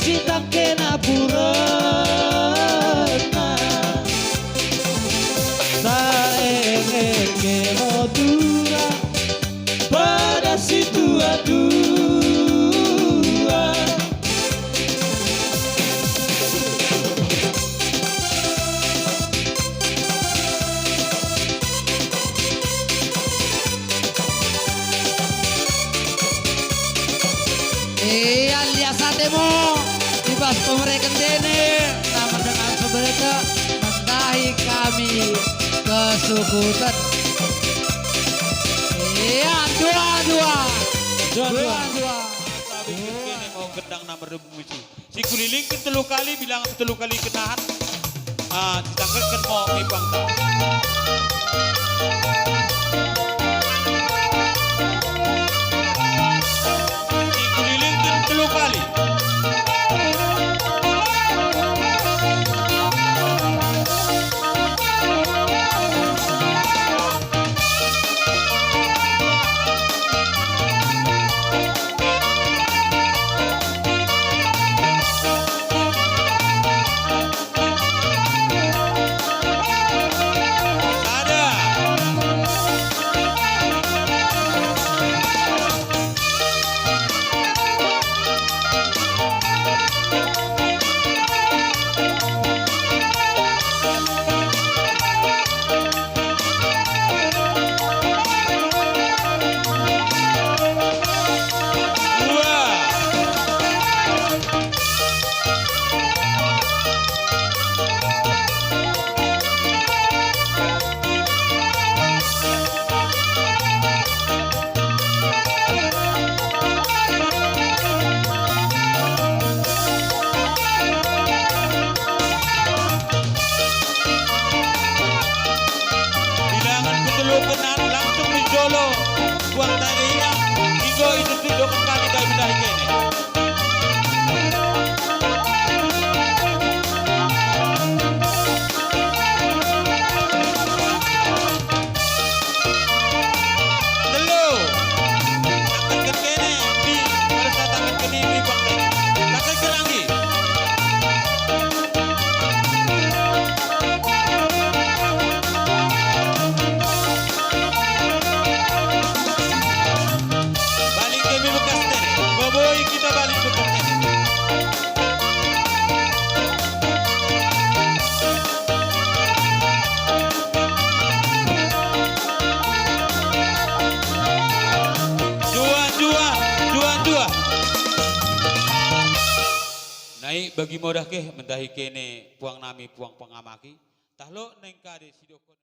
sitang kena purana saeng ke modura pada situ dua. Alias Ademo Ibas pemerintah dene sama dengan sebenarnya mendahi kami ke Sukutan. Dua. Tapi kene mau gendang nomor musi. Si kuliling ke telu kali bilang telu kali kenahan. Ditangketkan mau mipang tak. Si kuliling ke telu kali. Buang tadinya, hingga itu tujuh kali kami dah kene. Telu, takkan kene di pada saat takkan kene di buang tadi, takkan kerangi. Kita balik ke tempat. Dua. Naik bagi modah ke mendahi kene puang nami puang pengamaki. Tahlo neng kade sidokon.